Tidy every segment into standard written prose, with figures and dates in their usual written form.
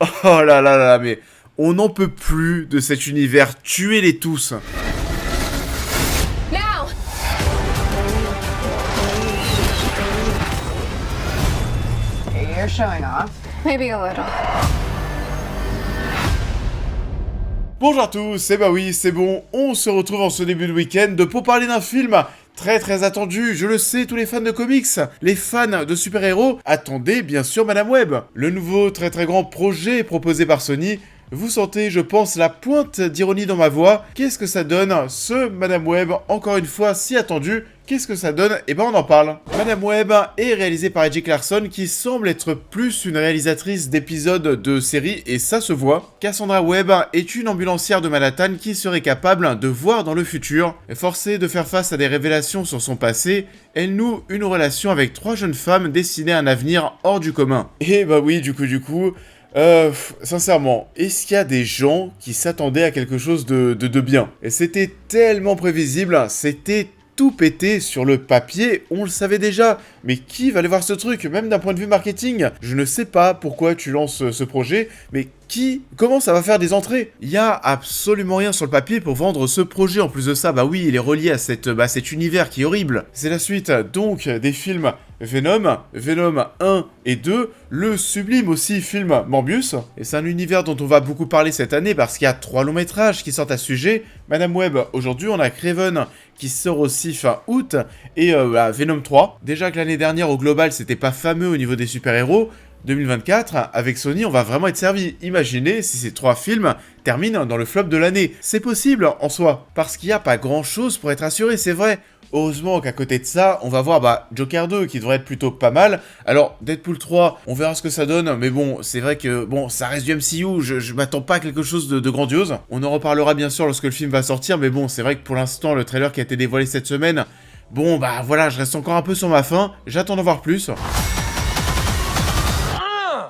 Oh là là là, mais on n'en peut plus de cet univers, tuez-les tous. Now! You're showing off. Maybe a little. Bonjour à tous, et bah oui, c'est bon, on se retrouve en ce début de week-end pour parler d'un film très attendu, je le sais, tous les fans de comics, les fans de super-héros, attendez bien sûr Madame Web. Le nouveau très grand projet proposé par Sony. Vous sentez, je pense, la pointe d'ironie dans ma voix. Qu'est-ce que ça donne, ce Madame Web, encore une fois si attendu? Qu'est-ce que ça donne? Eh ben on en parle. Madame Web est réalisée par Eddie Clarkson, qui semble être plus une réalisatrice d'épisodes de séries, et ça se voit. Cassandra Webb est une ambulancière de Manhattan qui serait capable de voir dans le futur. Forcée de faire face à des révélations sur son passé, elle noue une relation avec 3 jeunes femmes destinées à un avenir hors du commun. Et bah oui, du coup... sincèrement, est-ce qu'il y a des gens qui s'attendaient à quelque chose de bien? Et c'était tellement prévisible, c'était tout pété sur le papier, on le savait déjà. Mais qui va aller voir ce truc, même d'un point de vue marketing? Je ne sais pas pourquoi tu lances ce projet, mais comment ça va faire des entrées? Il y a absolument rien sur le papier pour vendre ce projet. En plus de ça, bah oui, il est relié à cet univers qui est horrible. C'est la suite, donc, des films Venom 1 et 2, le sublime aussi film Morbius. Et c'est un univers dont on va beaucoup parler cette année parce qu'il y a 3 longs métrages qui sortent à ce sujet. Madame Web, aujourd'hui on a Kraven qui sort aussi fin août, et Venom 3. Déjà que l'année dernière au global c'était pas fameux au niveau des super-héros, 2024, avec Sony, on va vraiment être servi. Imaginez si ces 3 films terminent dans le flop de l'année. C'est possible en soi, parce qu'il n'y a pas grand chose pour être assuré, c'est vrai. Heureusement qu'à côté de ça, on va voir Joker 2 qui devrait être plutôt pas mal. Alors, Deadpool 3, on verra ce que ça donne, mais bon, c'est vrai que, ça reste du MCU, je m'attends pas à quelque chose de grandiose. On en reparlera bien sûr lorsque le film va sortir, mais bon, c'est vrai que pour l'instant, le trailer qui a été dévoilé cette semaine, voilà, je reste encore un peu sur ma faim, j'attends d'en voir plus.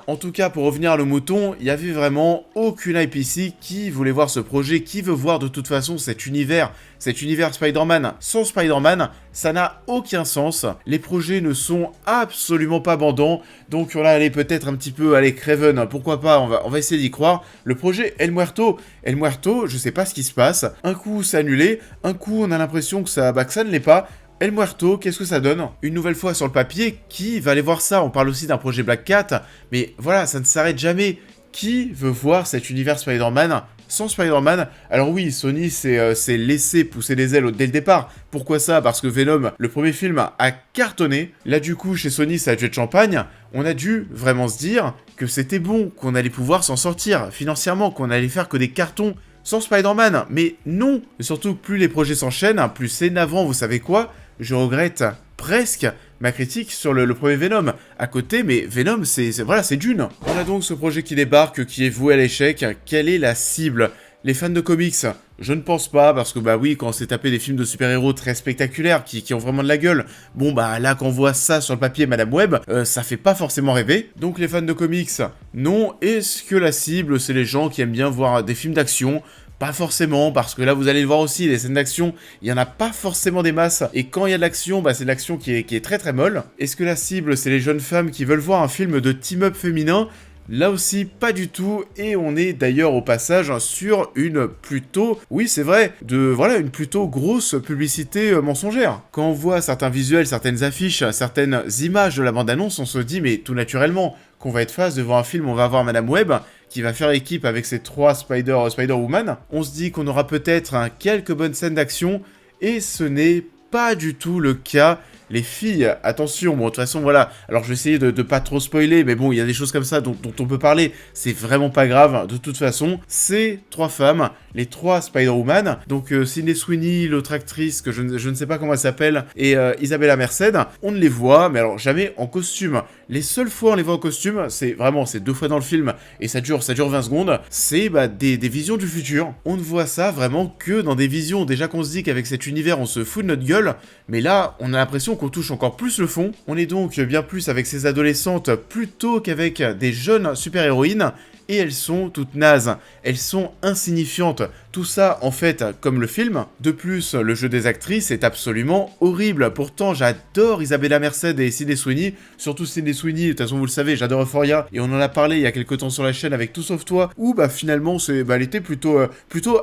En tout cas, pour revenir à le mouton, il y avait vraiment aucune hype ici qui voulait voir ce projet, qui veut voir de toute façon cet univers Spider-Man. Sans Spider-Man, ça n'a aucun sens. Les projets ne sont absolument pas bandants, donc on va aller peut-être un petit peu, Kraven, pourquoi pas, on va essayer d'y croire. Le projet El Muerto, je sais pas ce qui se passe. Un coup, c'est annulé, un coup, on a l'impression que ça ne l'est pas. El Muerto, qu'est-ce que ça donne? Une nouvelle fois sur le papier, qui va aller voir ça? On parle aussi d'un projet Black Cat, mais voilà, ça ne s'arrête jamais. Qui veut voir cet univers Spider-Man sans Spider-Man? Alors oui, Sony s'est laissé pousser des ailes dès le départ. Pourquoi ça? Parce que Venom, le premier film, a cartonné. Là du coup, chez Sony, ça a dû être champagne. On a dû vraiment se dire que c'était bon, qu'on allait pouvoir s'en sortir financièrement, qu'on allait faire que des cartons sans Spider-Man. Mais non. Et surtout, plus les projets s'enchaînent, plus c'est navrant, vous savez quoi? Je regrette presque ma critique sur le premier Venom. À côté, mais Venom, c'est Dune. On a donc ce projet qui débarque, qui est voué à l'échec. Quelle est la cible? Les fans de comics? Je ne pense pas, parce que oui, quand on s'est tapé des films de super-héros très spectaculaires, qui ont vraiment de la gueule, là, quand on voit ça sur le papier, Madame Web, ça fait pas forcément rêver. Donc les fans de comics, non. Est-ce que la cible, c'est les gens qui aiment bien voir des films d'action? Pas forcément, parce que là vous allez le voir aussi, les scènes d'action, il y en a pas forcément des masses, et quand il y a de l'action, c'est de l'action qui est très molle. Est-ce que la cible, c'est les jeunes femmes qui veulent voir un film de team-up féminin? Là aussi, pas du tout, et on est d'ailleurs au passage sur une plutôt, oui c'est vrai, une plutôt grosse publicité mensongère. Quand on voit certains visuels, certaines affiches, certaines images de la bande-annonce, on se dit, mais tout naturellement, qu'on va être face devant un film, on va voir Madame Web, qui va faire équipe avec ses 3 Spider-Woman. On se dit qu'on aura peut-être quelques bonnes scènes d'action, et ce n'est pas du tout le cas. Les filles, attention, de toute façon, voilà, alors je vais essayer de pas trop spoiler, mais il y a des choses comme ça dont on peut parler, c'est vraiment pas grave, de toute façon, c'est 3 femmes, les 3 Spider-Woman, donc Sydney Sweeney, l'autre actrice, que je ne sais pas comment elle s'appelle, et Isabella Merced, on ne les voit, mais alors jamais en costume. Les seules fois où on les voit en costume, c'est 2 fois dans le film, et ça dure 20 secondes, c'est des visions du futur. On ne voit ça vraiment que dans des visions, déjà qu'on se dit qu'avec cet univers, on se fout de notre gueule, mais là, on a l'impression qu'on touche encore plus le fond. On est donc bien plus avec ces adolescentes plutôt qu'avec des jeunes super-héroïnes. et elles sont toutes nazes, elles sont insignifiantes. Tout ça, en fait, comme le film. De plus, le jeu des actrices est absolument horrible. Pourtant, j'adore Isabella Merced et Sydney Sweeney, surtout Sydney Sweeney, de toute façon vous le savez, j'adore Euphoria, et on en a parlé il y a quelques temps sur la chaîne avec Tout Sauf Toi, où finalement elle était plutôt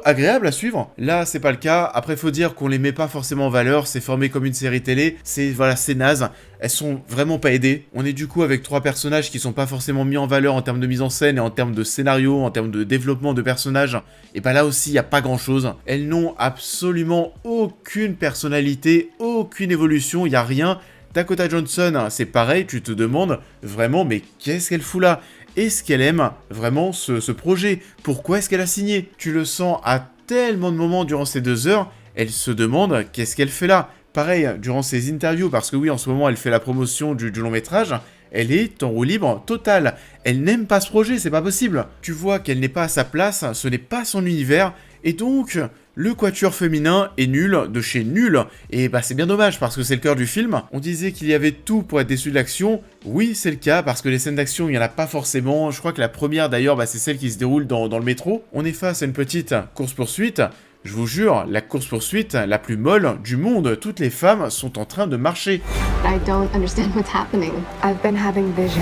agréable à suivre. Là, c'est pas le cas. Après, faut dire qu'on les met pas forcément en valeur, c'est formé comme une série télé, c'est naze. Elles sont vraiment pas aidées. On est du coup avec 3 personnages qui sont pas forcément mis en valeur en termes de mise en scène et en termes de scénario, en termes de développement de personnages. Et là aussi, il n'y a pas grand chose. Elles n'ont absolument aucune personnalité, aucune évolution, il n'y a rien. Dakota Johnson, c'est pareil, tu te demandes vraiment, mais qu'est-ce qu'elle fout là? Est-ce qu'elle aime vraiment ce projet? Pourquoi est-ce qu'elle a signé? Tu le sens à tellement de moments durant ces 2 heures, elle se demande qu'est-ce qu'elle fait là. Pareil, durant ses interviews, parce que oui, en ce moment, elle fait la promotion du long métrage, elle est en roue libre totale. Elle n'aime pas ce projet, c'est pas possible. Tu vois qu'elle n'est pas à sa place, ce n'est pas son univers, et donc, le quatuor féminin est nul de chez nul. Et c'est bien dommage, parce que c'est le cœur du film. On disait qu'il y avait tout pour être déçu de l'action. Oui, c'est le cas, parce que les scènes d'action, il n'y en a pas forcément. Je crois que la première, d'ailleurs, c'est celle qui se déroule dans le métro. On est face à une petite course-poursuite. Je vous jure, la course-poursuite la plus molle du monde. Toutes les femmes sont en train de marcher. I don't understand what's happening. I've been having visions.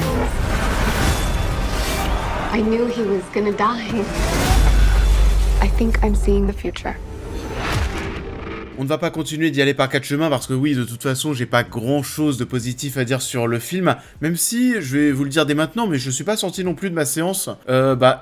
I knew he was gonna die. I think I'm seeing the future. On ne va pas continuer d'y aller par 4 chemins parce que oui, de toute façon, j'ai pas grand chose de positif à dire sur le film, même si, je vais vous le dire dès maintenant, mais je suis pas sorti non plus de ma séance,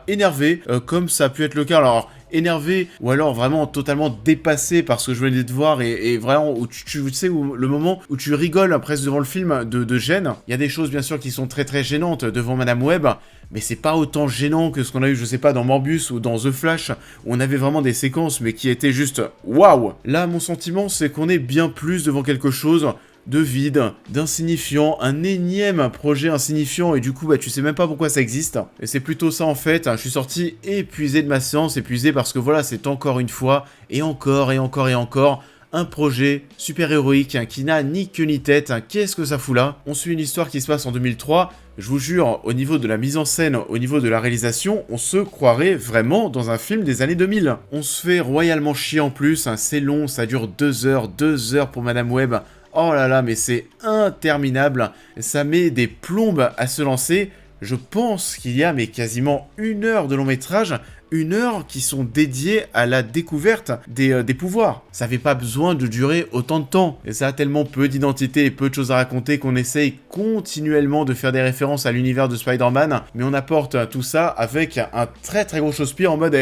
énervé, comme ça a pu être le cas. Alors, énervé, ou alors vraiment totalement dépassé par ce que je venais de voir, et vraiment, où tu sais, le moment où tu rigoles presque devant le film de gêne. Il y a des choses, bien sûr, qui sont très très gênantes devant Madame Web, mais c'est pas autant gênant que ce qu'on a eu, je sais pas, dans Morbius ou dans The Flash, où on avait vraiment des séquences, mais qui étaient juste waouh. Là, mon sentiment, c'est qu'on est bien plus devant quelque chose de vide, d'insignifiant, un énième projet insignifiant, et du coup, tu sais même pas pourquoi ça existe. Et c'est plutôt ça, en fait. Je suis sorti épuisé de ma séance, épuisé parce que voilà, c'est encore une fois, et encore, et encore, et encore, un projet super-héroïque qui n'a ni queue ni tête. Qu'est-ce que ça fout là? On suit une histoire qui se passe en 2003. Je vous jure, au niveau de la mise en scène, au niveau de la réalisation, on se croirait vraiment dans un film des années 2000. On se fait royalement chier en plus, c'est long, ça dure 2 heures pour Madame Web. Oh là là, mais c'est interminable. Ça met des plombes à se lancer. Je pense qu'il y a quasiment 1 heure de long métrage, 1 heure qui sont dédiées à la découverte des pouvoirs. Ça n'avait pas besoin de durer autant de temps. Et ça a tellement peu d'identité et peu de choses à raconter qu'on essaye continuellement de faire des références à l'univers de Spider-Man, mais on apporte tout ça avec un très très gros chausse-pied en mode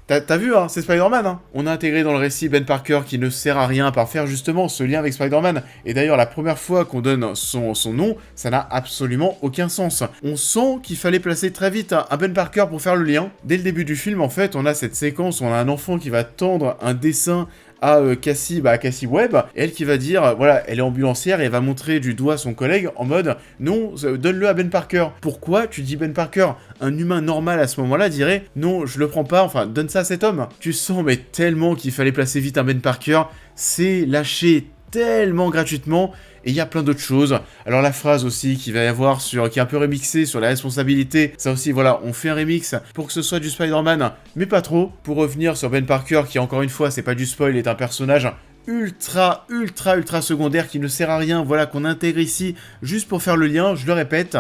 T'as vu, c'est Spider-Man, On a intégré dans le récit Ben Parker qui ne sert à rien par faire justement ce lien avec Spider-Man. Et d'ailleurs, la première fois qu'on donne son nom, ça n'a absolument aucun sens. On sent qu'il fallait placer très vite un Ben Parker pour faire le lien. Dès le début du film, en fait, on a cette séquence où on a un enfant qui va tendre un dessin à Cassie Webb, et elle qui va dire, voilà, elle est ambulancière, et elle va montrer du doigt son collègue en mode, non, donne-le à Ben Parker. Pourquoi tu dis Ben Parker? Un humain normal à ce moment-là dirait, non, je le prends pas, enfin, donne ça à cet homme. Tu sens, mais tellement qu'il fallait placer vite un Ben Parker, c'est lâché tellement gratuitement, et il y a plein d'autres choses. Alors la phrase aussi qui va y avoir qui est un peu remixée sur la responsabilité, ça aussi voilà, on fait un remix pour que ce soit du Spider-Man, mais pas trop. Pour revenir sur Ben Parker, qui encore une fois, c'est pas du spoil, est un personnage ultra secondaire qui ne sert à rien, voilà, qu'on intègre ici juste pour faire le lien, je le répète.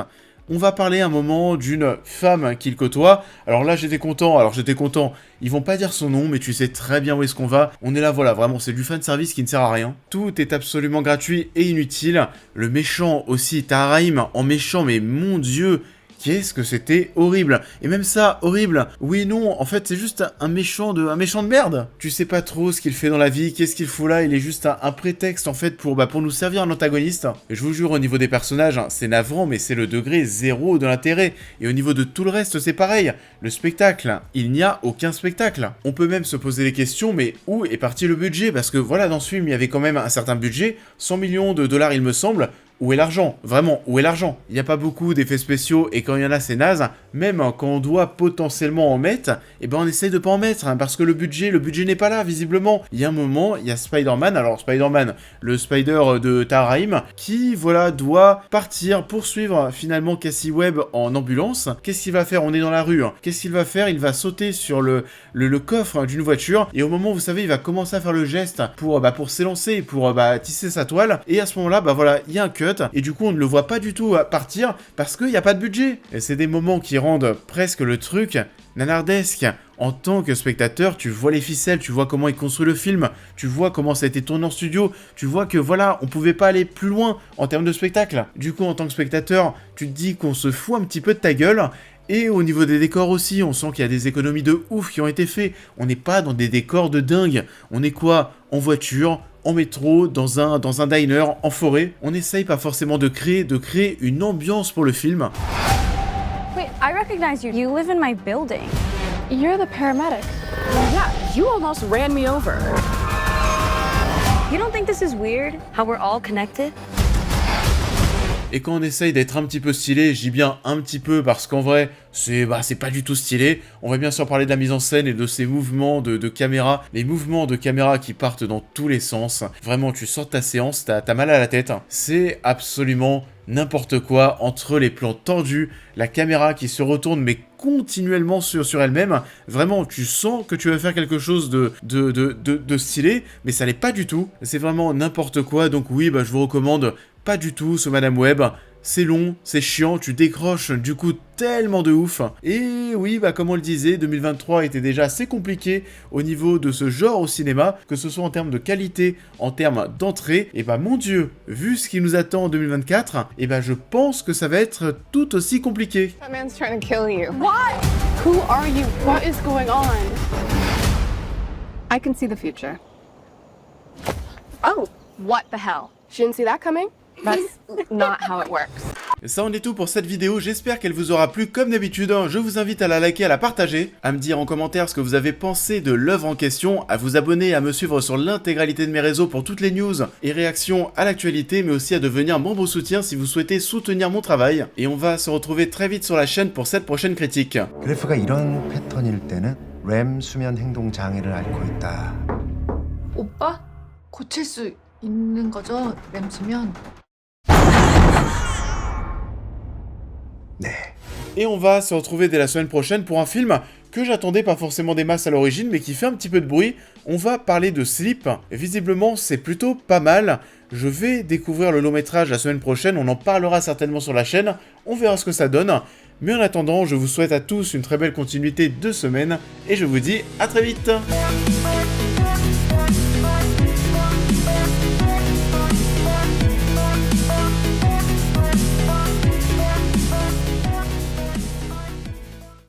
On va parler un moment d'une femme qu'il côtoie. Alors là, j'étais content. Ils vont pas dire son nom, mais tu sais très bien où est-ce qu'on va. On est là, voilà, vraiment, c'est du fanservice qui ne sert à rien. Tout est absolument gratuit et inutile. Le méchant aussi, Taharaim en méchant, mais mon Dieu, qu'est-ce que c'était horrible. Et même ça, horrible. Oui, non, en fait, c'est juste un méchant de merde. Tu sais pas trop ce qu'il fait dans la vie, qu'est-ce qu'il fout là, il est juste un prétexte, en fait, pour nous servir un antagoniste. Et je vous jure, au niveau des personnages, c'est navrant, mais c'est le degré 0 de l'intérêt. Et au niveau de tout le reste, c'est pareil. Le spectacle, il n'y a aucun spectacle. On peut même se poser les questions, mais où est parti le budget? Parce que voilà, dans ce film, il y avait quand même un certain budget, 100 millions de dollars, il me semble. où est l'argent? Vraiment, où est l'argent? Il n'y a pas beaucoup d'effets spéciaux et quand il y en a, c'est naze. Même quand on doit potentiellement en mettre, eh ben on essaye de pas en mettre hein, parce que le budget n'est pas là, visiblement. Il y a un moment, il y a Spider-Man, alors Spider-Man, le Spider de Tahar Rahim, qui, voilà, doit partir pour suivre finalement Cassie Webb en ambulance. Qu'est-ce qu'il va faire? On est dans la rue. Hein. Qu'est-ce qu'il va faire? Il va sauter sur le coffre d'une voiture et au moment où, vous savez, il va commencer à faire le geste pour s'élancer, pour tisser sa toile. Et à ce moment-là, voilà, il y a un cut et du coup, on ne le voit pas du tout partir parce qu'il n'y a pas de budget. Et c'est des moments qui rendent presque le truc nanardesque. En tant que spectateur, tu vois les ficelles, tu vois comment il construit le film, tu vois comment ça a été tourné en studio, tu vois que voilà, on pouvait pas aller plus loin en termes de spectacle. Du coup, en tant que spectateur, tu te dis qu'on se fout un petit peu de ta gueule. Et au niveau des décors aussi, on sent qu'il y a des économies de ouf qui ont été faites. On n'est pas dans des décors de dingue. On est quoi? En voiture, en métro, dans un diner, en forêt. On essaye pas forcément de créer une ambiance pour le film. Wait, I recognize you. You live in my building. You're the paramedic. Yeah, you almost ran me over. You don't think this is weird? How we're all connected? Et quand on essaye d'être un petit peu stylé, je dis bien un petit peu parce qu'en vrai, c'est pas du tout stylé. On va bien sûr parler de la mise en scène et de ces mouvements de caméra. Les mouvements de caméra qui partent dans tous les sens. Vraiment, tu sors de ta séance, t'as mal à la tête. C'est absolument n'importe quoi entre les plans tendus, la caméra qui se retourne mais continuellement sur elle-même. Vraiment, tu sens que tu vas faire quelque chose de stylé, mais ça l'est pas du tout. C'est vraiment n'importe quoi. Donc oui, je vous recommande pas du tout ce Madame Web. C'est long, c'est chiant, tu décroches du coup tellement de ouf. Et oui, comme on le disait, 2023 était déjà assez compliqué au niveau de ce genre au cinéma, que ce soit en termes de qualité, en termes d'entrée. Et mon Dieu, vu ce qui nous attend en 2024, je pense que ça va être tout aussi compliqué. That man's trying to kill you. What? Who are you? What is going on? I can see the future. Oh, what the hell? She didn't see that coming? That's not how it works. Ça en est tout pour cette vidéo, j'espère qu'elle vous aura plu comme d'habitude. Je vous invite à la liker, à la partager, à me dire en commentaire ce que vous avez pensé de l'œuvre en question, à vous abonner, à me suivre sur l'intégralité de mes réseaux pour toutes les news et réactions à l'actualité, mais aussi à devenir membre soutien si vous souhaitez soutenir mon travail. Et on va se retrouver très vite sur la chaîne pour cette prochaine critique. 그래프가 이런 패턴일 때는 REM 수면 행동 장애를 앓고 있다. 오빠? 고칠 수 있는 거죠? 램 수면? 네. Et on va se retrouver dès la semaine prochaine pour un film que j'attendais pas forcément des masses à l'origine, mais qui fait un petit peu de bruit. On va parler de Sleep. Et visiblement, c'est plutôt pas mal. Je vais découvrir le long métrage la semaine prochaine. On en parlera certainement sur la chaîne. On verra ce que ça donne. Mais en attendant, je vous souhaite à tous une très belle continuité de semaine. Et je vous dis à très vite.